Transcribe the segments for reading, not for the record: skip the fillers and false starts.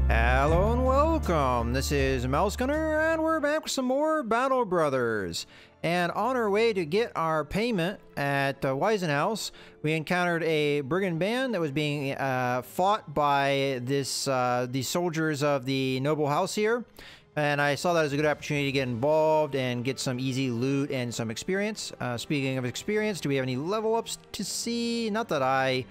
Hello and welcome. This is Mouse Gunner, and we're back with some more Battle Brothers. And on our way to get our payment at Weisenhaus, we encountered a brigand band that was being fought by these soldiers of the noble house here. And I saw that as a good opportunity to get involved and get some easy loot and some experience. Speaking of experience, do we have any level ups to see? Not that I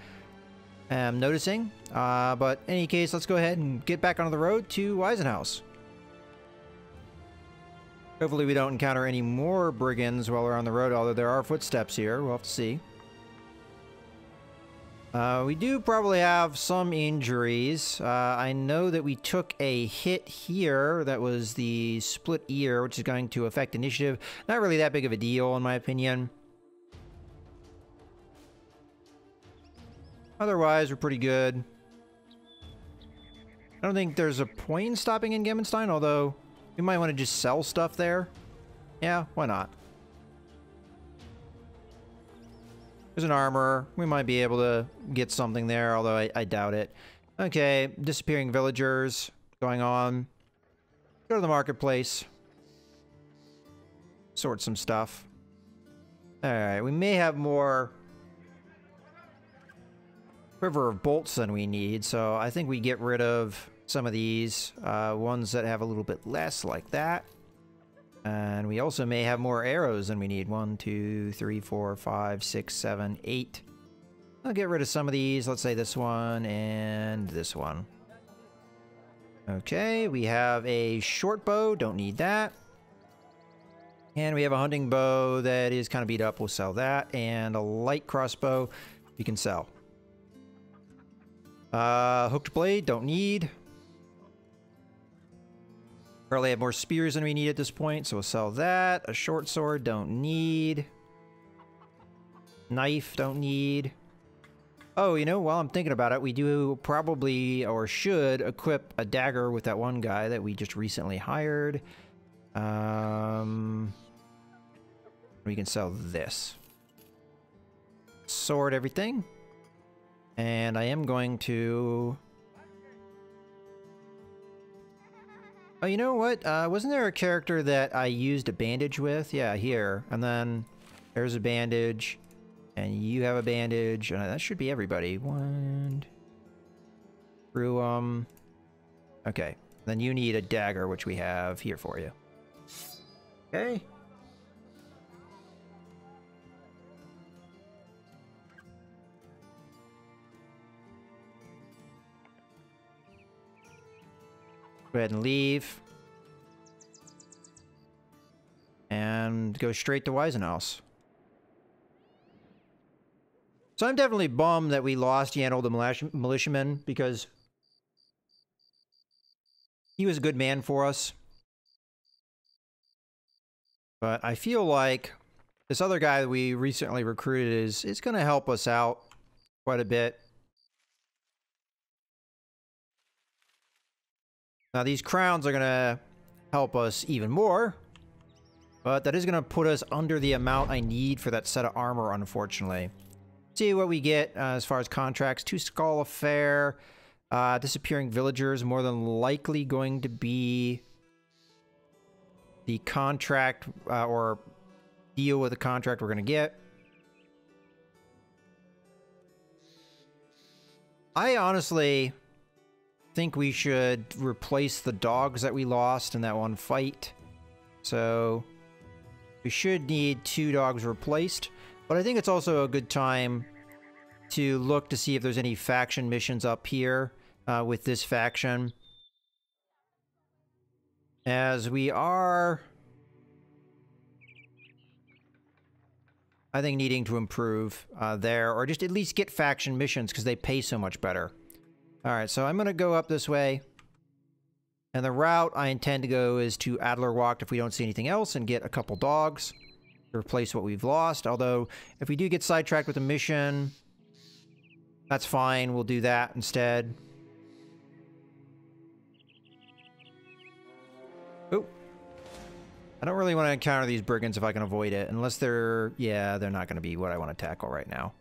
am noticing. But in any case, let's go ahead and get back onto the road to Weisenhaus. Hopefully we don't encounter any more brigands while we're on the road, although there are footsteps here. We'll have to see. We do probably have some injuries. I know that we took a hit here. That was the split ear, which is going to affect initiative. Not really that big of a deal, in my opinion. Otherwise, we're pretty good. I don't think there's a point in stopping in Gemmenstein, although we might want to just sell stuff there. Yeah, why not? There's an armor. We might be able to get something there, although I doubt it. Okay, disappearing villagers going on. Go to the marketplace. Sort some stuff. Alright, we may have more Quiver of bolts than we need, so I think we get rid of some of these ones that have a little bit less, like that. And we also may have more arrows than we need. 1, 2, 3, 4, 5, 6, 7, 8. I'll get rid of some of these. Let's say this one and this one. Okay, we have a short bow. Don't need that. And we have a hunting bow that is kind of beat up. We'll sell that. And a light crossbow we can sell. Hooked blade, don't need. Probably have more spears than we need at this point, so we'll sell that. A short sword, don't need. Knife, don't need. Oh, you know, while I'm thinking about it, we do probably, or should, equip a dagger with that one guy that we just recently hired. We can sell this. Sword, everything. And I am going to... Oh, you know what? Wasn't there a character that I used a bandage with? Yeah, here. And then there's a bandage. And you have a bandage. And that should be everybody. One... Through, Okay. Then you need a dagger, which we have here for you. Okay. Go ahead and leave. And go straight to Weisenhaus. So I'm definitely bummed that we lost Yannel the militiaman, because he was a good man for us. But I feel like this other guy that we recently recruited is going to help us out quite a bit. Now, these crowns are going to help us even more, but that is going to put us under the amount I need for that set of armor, unfortunately. See what we get as far as contracts. 2 Skull Affair, disappearing villagers, more than likely going to be the contract or deal with the contract we're going to get. I honestly think we should replace the dogs that we lost in that one fight. So we should need 2 dogs replaced, but I think it's also a good time to look to see if there's any faction missions up here with this faction, as we are, I think, needing to improve there, or just at least get faction missions because they pay so much better. Alright, so I'm going to go up this way. And the route I intend to go is to Adlerwacht if we don't see anything else, and get a couple dogs to replace what we've lost. Although, if we do get sidetracked with a mission, that's fine. We'll do that instead. Oh. I don't really want to encounter these brigands if I can avoid it. Unless they're... Yeah, they're not going to be what I want to tackle right now.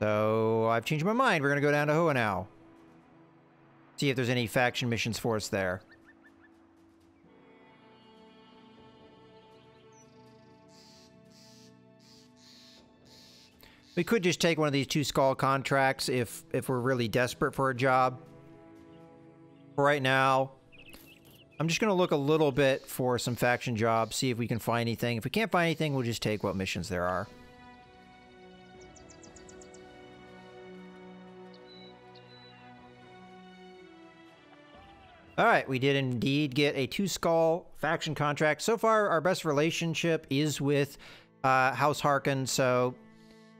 So, I've changed my mind. We're going to go down to Hohenau. See if there's any faction missions for us there. We could just take one of these 2 skull contracts if we're really desperate for a job. For right now, I'm just going to look a little bit for some faction jobs, see if we can find anything. If we can't find anything, we'll just take what missions there are. Alright, we did indeed get a 2 skull faction contract. So far, our best relationship is with House Harkonnen, so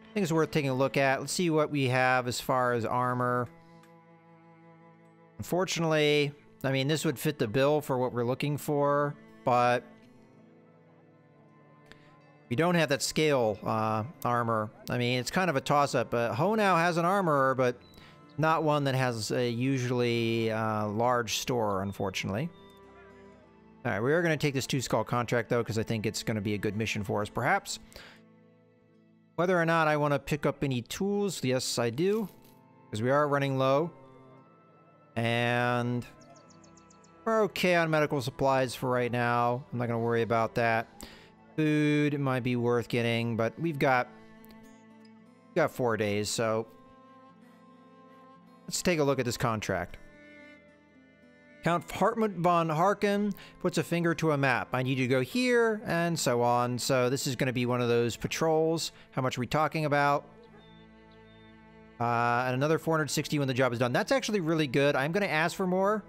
I think it's worth taking a look at. Let's see what we have as far as armor. Unfortunately, I mean, this would fit the bill for what we're looking for, but we don't have that scale armor. I mean, it's kind of a toss-up. Honau has an armorer, but not one that has a usually large store, unfortunately. All right, we are going to take this 2 skull contract, though, because I think it's going to be a good mission for us, perhaps. Whether or not I want to pick up any tools, yes, I do, because we are running low. And we're okay on medical supplies for right now. I'm not going to worry about that. Food might be worth getting, but we've got 4 days, so let's take a look at this contract. Count Hartmut von Harkonnen puts a finger to a map. I need you to go here, and so on. So this is going to be one of those patrols. How much are we talking about? And another 460 when the job is done. That's actually really good. I'm going to ask for more.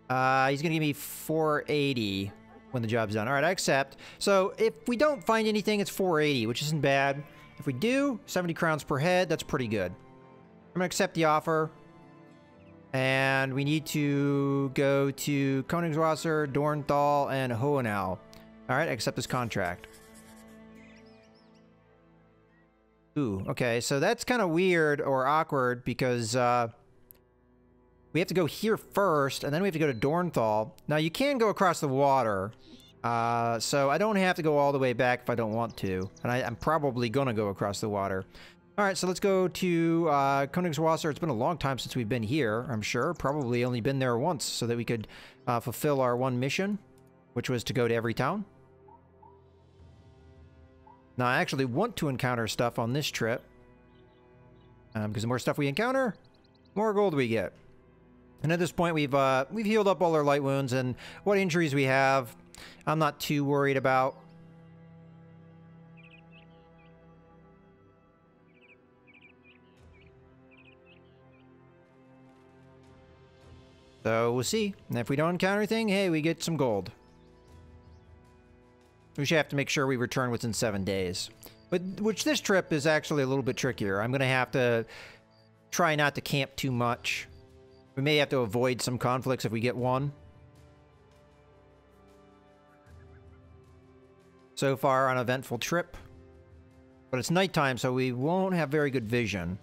He's going to give me 480 when the job's done. All right, I accept. So if we don't find anything, it's 480, which isn't bad. If we do, 70 crowns per head, that's pretty good. I'm going to accept the offer. And we need to go to Königswasser, Dornthal, and Hohenau. All right, I accept this contract. Ooh, okay, so that's kind of weird or awkward because we have to go here first, and then we have to go to Dornthal. Now, you can go across the water, so I don't have to go all the way back if I don't want to. And I'm probably going to go across the water. All right, so let's go to Königswasser. It's been a long time since we've been here, I'm sure. Probably only been there once so that we could fulfill our one mission, which was to go to every town. Now, I actually want to encounter stuff on this trip. Because the more stuff we encounter, more gold we get. And at this point, we've healed up all our light wounds, and what injuries we have, I'm not too worried about. So we'll see. And if we don't encounter anything, hey, we get some gold. We should have to make sure we return within 7 days. But which this trip is actually a little bit trickier. I'm going to have to try not to camp too much. We may have to avoid some conflicts if we get one. So far, an eventful trip. But it's nighttime, so we won't have very good vision.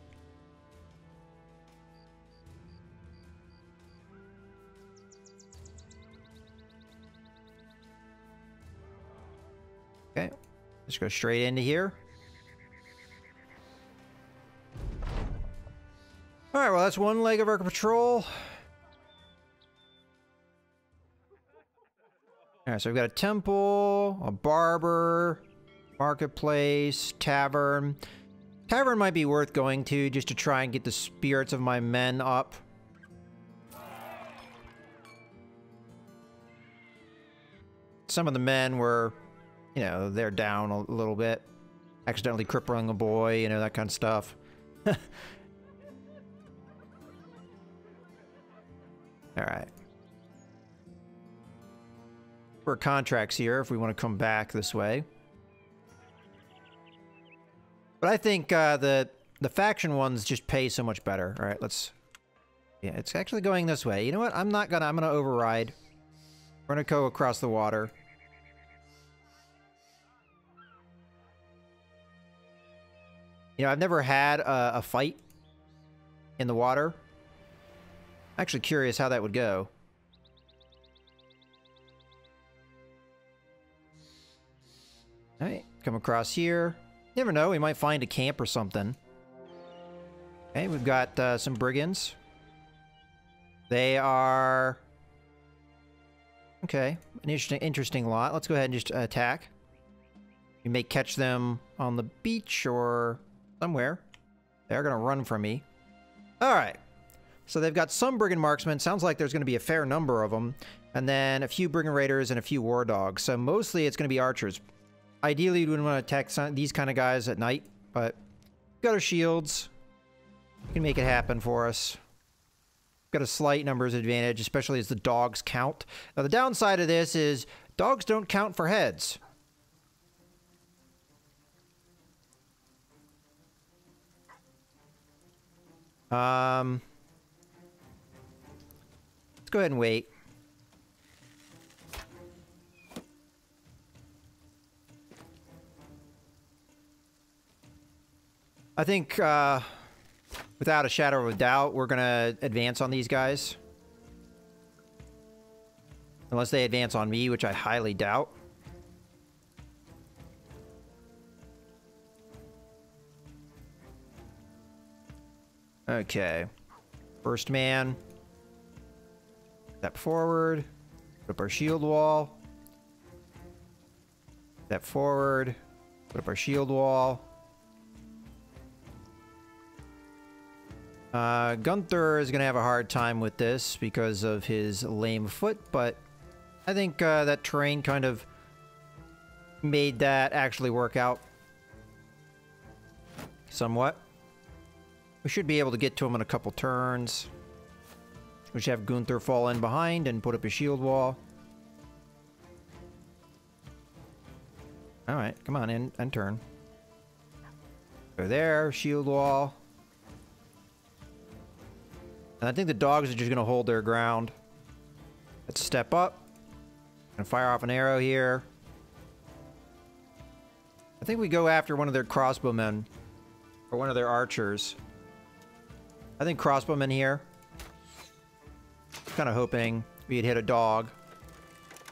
Okay, let's go straight into here. Alright, well, that's one leg of our patrol. Alright, so we've got a temple, a barber, marketplace, tavern. Tavern might be worth going to just to try and get the spirits of my men up. Some of the men were, you know, they're down a little bit. Accidentally crippling a boy, you know, that kind of stuff. Alright. For contracts here, if we want to come back this way. But I think the faction ones just pay so much better. Alright, let's... Yeah, it's actually going this way. You know what? I'm gonna override. We're gonna go across the water. You know, I've never had a fight in the water. I'm actually curious how that would go. Alright, come across here. You never know, we might find a camp or something. Okay, we've got some brigands. They are... Okay, an interesting lot. Let's go ahead and just attack. You may catch them on the beach or somewhere. They're going to run from me. Alright. So they've got some brigand marksmen. Sounds like there's going to be a fair number of them. And then a few brigand raiders and a few war dogs. So mostly it's going to be archers. Ideally, we wouldn't want to attack these kind of guys at night. But we've got our shields. We can make it happen for us. Got a slight numbers advantage, especially as the dogs count. Now, the downside of this is dogs don't count for heads. Let's go ahead and wait. I think, without a shadow of a doubt, we're gonna advance on these guys. Unless they advance on me, which I highly doubt. Okay. First man. Step forward. Put up our shield wall. Step forward. Put up our shield wall. Gunther is going to have a hard time with this because of his lame foot, but I think that terrain kind of made that actually work out somewhat. We should be able to get to him in a couple turns. We should have Gunther fall in behind and put up a shield wall. Alright, come on in and turn. Go there, shield wall. And I think the dogs are just going to hold their ground. Let's step up. And fire off an arrow here. I think we go after one of their crossbowmen. Or one of their archers. I think crossbowmen here. Kind of hoping we'd hit a dog.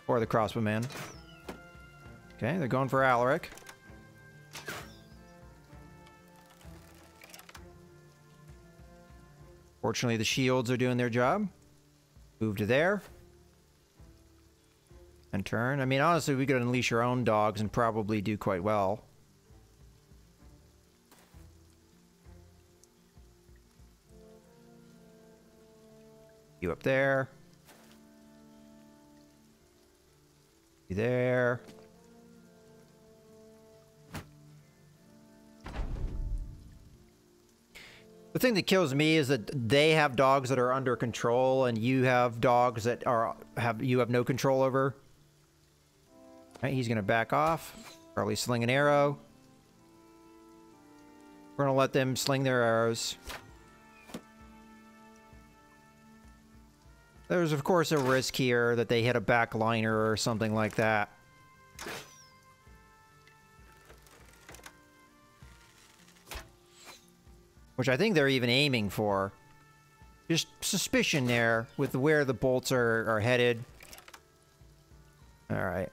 Or the crossbowman. Okay, they're going for Alaric. Fortunately, the shields are doing their job. Move to there. And turn. I mean, honestly, we could unleash our own dogs and probably do quite well. You up there. You there. The thing that kills me is that they have dogs that are under control, and you have dogs that you have no control over. Right, he's gonna back off. Probably sling an arrow. We're gonna let them sling their arrows. There's of course a risk here that they hit a backliner or something like that. Which I think they're even aiming for. Just suspicion there with where the bolts are headed. Alright.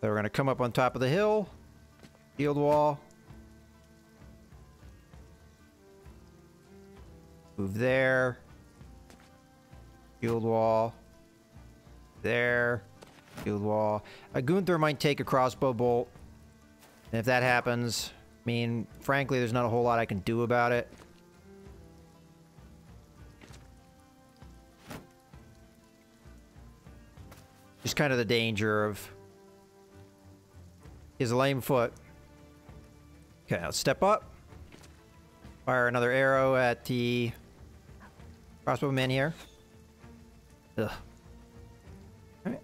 So we're going to come up on top of the hill. Shield wall. Move there. Shield wall. There. Shield wall. Gunther might take a crossbow bolt. And if that happens, I mean, frankly, there's not a whole lot I can do about it. Just kind of the danger of his lame foot. Okay, let's step up. Fire another arrow at the crossbowman here. Ugh. Alright.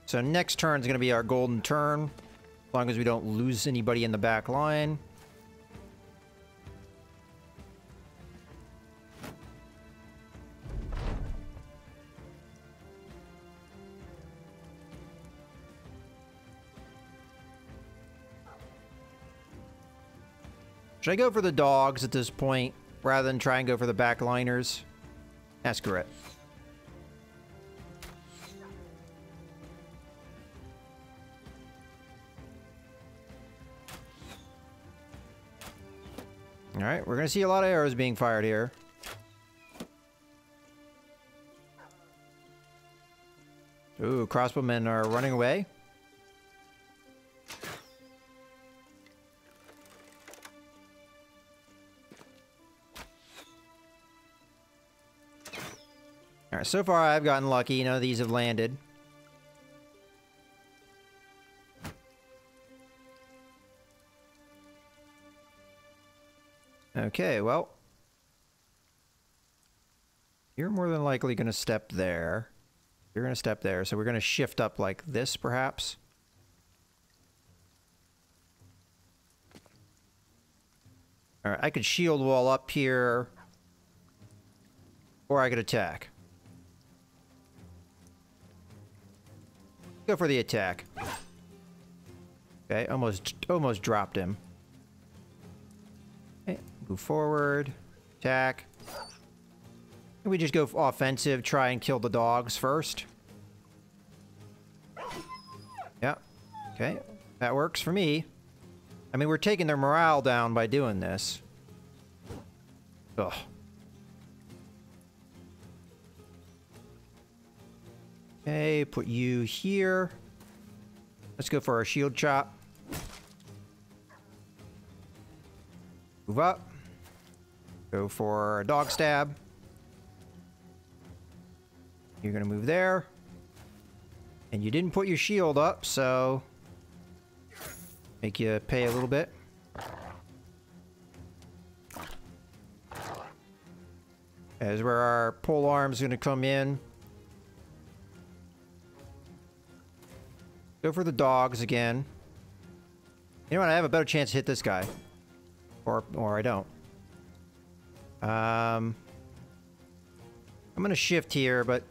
So next turn is going to be our golden turn, as long as we don't lose anybody in the back line. Should I go for the dogs at this point, rather than try and go for the backliners? Ah, screw it. Alright, we're gonna see a lot of arrows being fired here. Ooh, crossbowmen are running away. Alright, so far I've gotten lucky. None of these have landed. Okay, well. You're more than likely going to step there. You're going to step there, so we're going to shift up like this, perhaps. Alright, I could shield wall up here. Or I could attack. Go for the attack. Okay, almost dropped him. Okay, move forward. Attack. We just go offensive, try and kill the dogs first. Yeah. Okay, that works for me. I mean, we're taking their morale down by doing this. Ugh. Okay, put you here. Let's go for our shield chop. Move up. Go for a dog stab. You're gonna move there. And you didn't put your shield up, so... make you pay a little bit. As where our pole arm's gonna come in. Go for the dogs again. You know what? I have a better chance to hit this guy. Or I don't. I'm gonna shift here, but...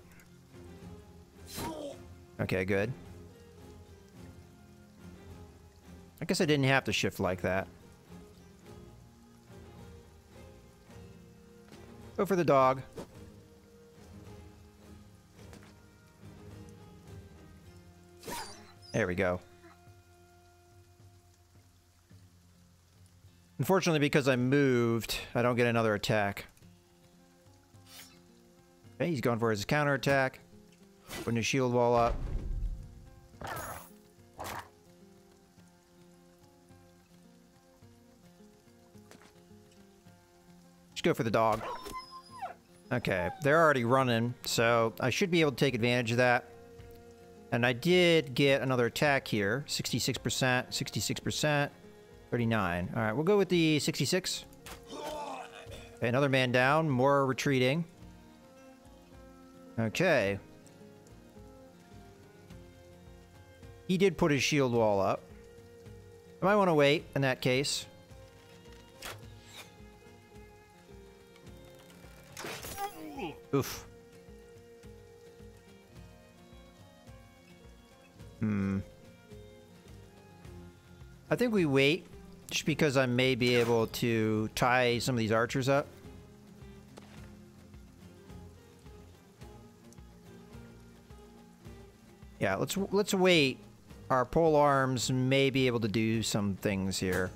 okay, good. I guess I didn't have to shift like that. Go for the dog. There we go. Unfortunately, because I moved, I don't get another attack. Okay, he's going for his counterattack. Putting his shield wall up. Just go for the dog. Okay, they're already running, so I should be able to take advantage of that. And I did get another attack here. 66%, 66%, 39. All right, we'll go with the 66. Okay, another man down, more retreating. Okay. He did put his shield wall up. I might want to wait in that case. Oof. I think we wait, just because I may be able to tie some of these archers up. Yeah, let's wait. Our pole arms may be able to do some things here.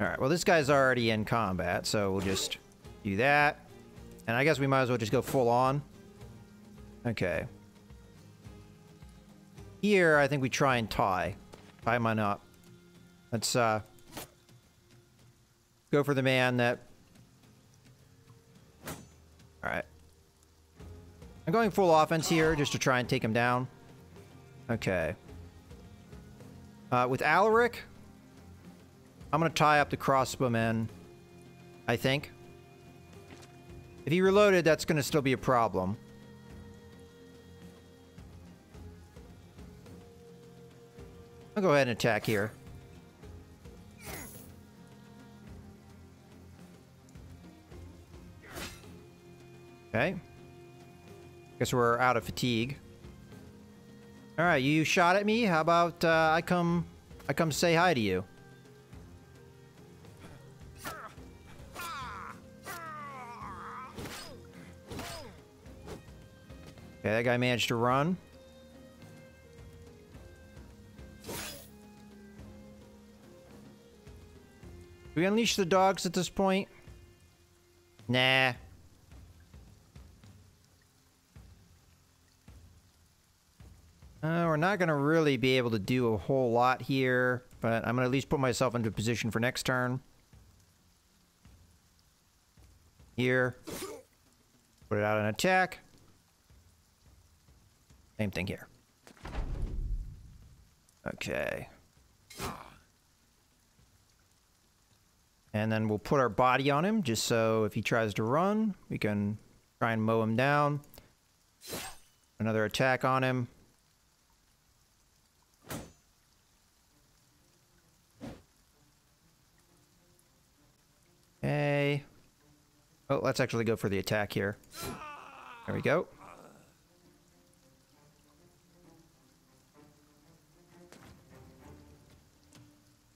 Alright, well this guy's already in combat, so we'll just do that. And I guess we might as well just go full on. Okay. Here, I think we try and tie. Tie mine up. Let's, go for the man that... Alright. I'm going full offense here, just to try and take him down. Okay. With Alaric, I'm gonna tie up the crossbowmen, I think. If he reloaded, that's gonna still be a problem. I'll go ahead and attack here. Okay. Guess we're out of fatigue. Alright, you shot at me. How about I come say hi to you? Okay, that guy managed to run. Do we unleash the dogs at this point? Nah. We're not going to really be able to do a whole lot here, but I'm going to at least put myself into position for next turn. Here. Put it out an attack. Same thing here. Okay. And then we'll put our body on him, just so if he tries to run, we can try and mow him down. Another attack on him. Okay. Oh, let's actually go for the attack here. There we go.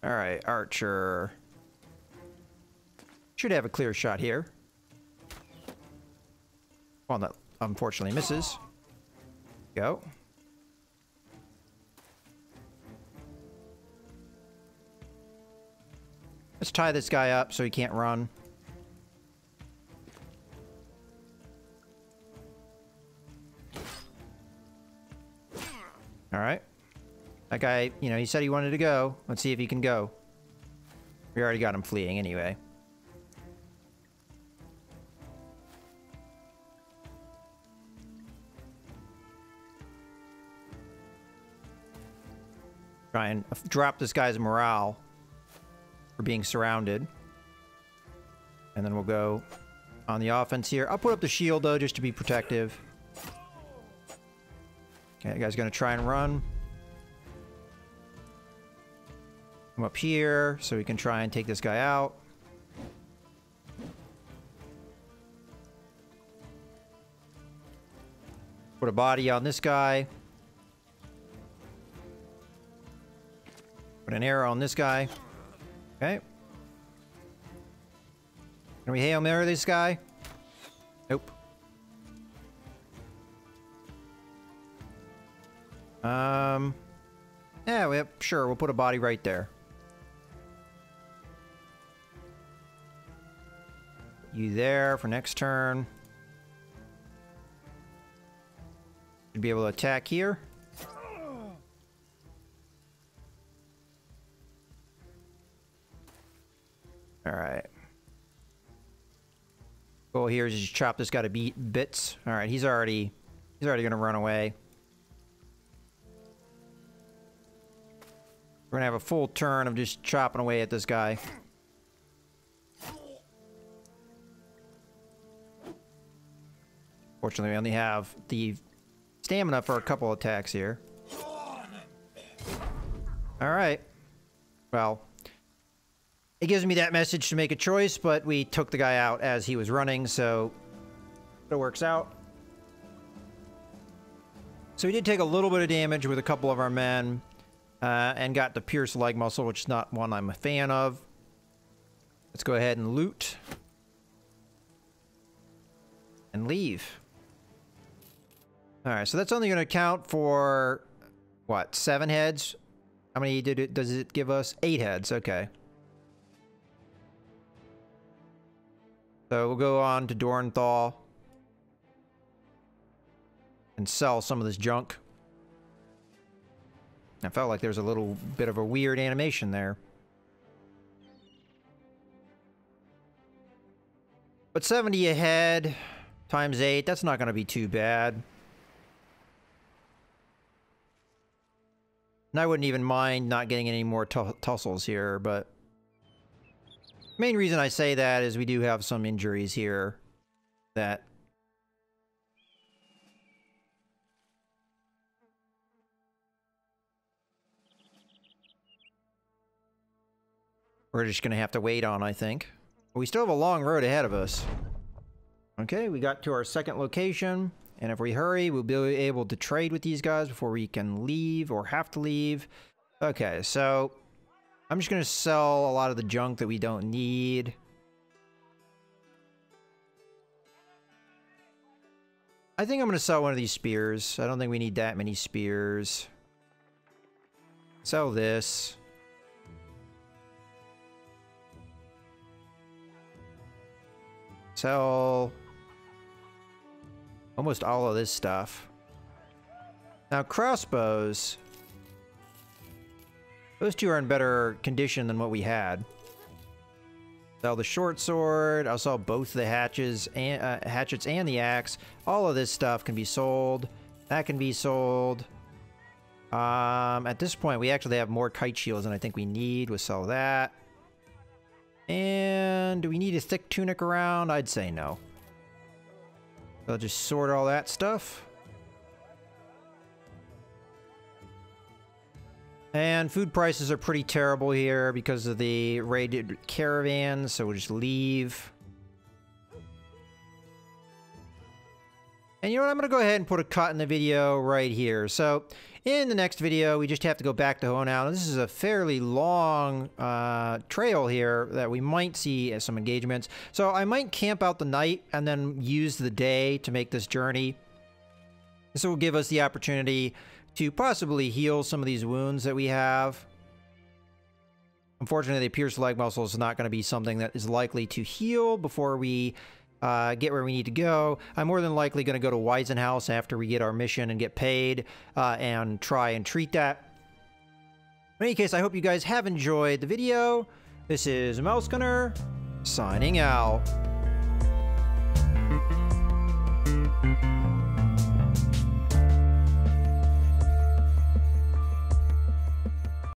Alright, Archer. Should have a clear shot here. Well, that unfortunately misses. Go. Let's tie this guy up so he can't run. Alright. That guy, you know, he said he wanted to go. Let's see if he can go. We already got him fleeing anyway. Try and drop this guy's morale for being surrounded. And then we'll go on the offense here. I'll put up the shield, though, just to be protective. Okay, that guy's going to try and run. Come up here so we can try and take this guy out. Put a body on this guy. Put an arrow on this guy. Okay. Can we Hail Mary this guy? Nope. Yeah, sure, we'll put a body right there. You there for next turn. Should be able to attack here. Alright. Goal here is just chop this guy to bits. Alright, he's already gonna run away. We're gonna have a full turn of just chopping away at this guy. Fortunately, we only have the stamina for a couple attacks here. Alright. Well, it gives me that message to make a choice, but we took the guy out as he was running, so it works out. So we did take a little bit of damage with a couple of our men, and got the pierce leg muscle, which is not one I'm a fan of. Let's go ahead and loot. And leave. Alright, so that's only going to count for, what, 7 heads? How many does it give us? 8 heads, okay. So we'll go on to Dorenthal and sell some of this junk. I felt like there's a little bit of a weird animation there. But 70 a head times 8, that's not going to be too bad. And I wouldn't even mind not getting any more tussles here, but main reason I say that is we do have some injuries here that we're just going to have to wait on, I think. But we still have a long road ahead of us. Okay, we got to our second location, and if we hurry, we'll be able to trade with these guys before we can leave or have to leave. Okay, so I'm just going to sell a lot of the junk that we don't need. I think I'm going to sell one of these spears. I don't think we need that many spears. Sell this. Sell almost all of this stuff. Now, crossbows. Those two are in better condition than what we had. Sell the short sword. I'll sell both the hatchets and the axe. All of this stuff can be sold. That can be sold. At this point, we actually have more kite shields than I think we need. We'll sell that. And do we need a thick tunic around? I'd say no. I'll just sort all that stuff. And food prices are pretty terrible here because of the raided caravans, so we'll just leave. And you know what? I'm going to go ahead and put a cut in the video right here. So in the next video, we just have to go back to Honau. This is a fairly long trail here that we might see as some engagements. So I might camp out the night and then use the day to make this journey. This will give us the opportunity to possibly heal some of these wounds that we have. Unfortunately, the pierced leg muscle is not going to be something that is likely to heal before we get where we need to go. I'm more than likely going to go to Waisenhaus after we get our mission and get paid and try and treat that. In any case, I hope you guys have enjoyed the video. This is Mouse Gunner, signing out.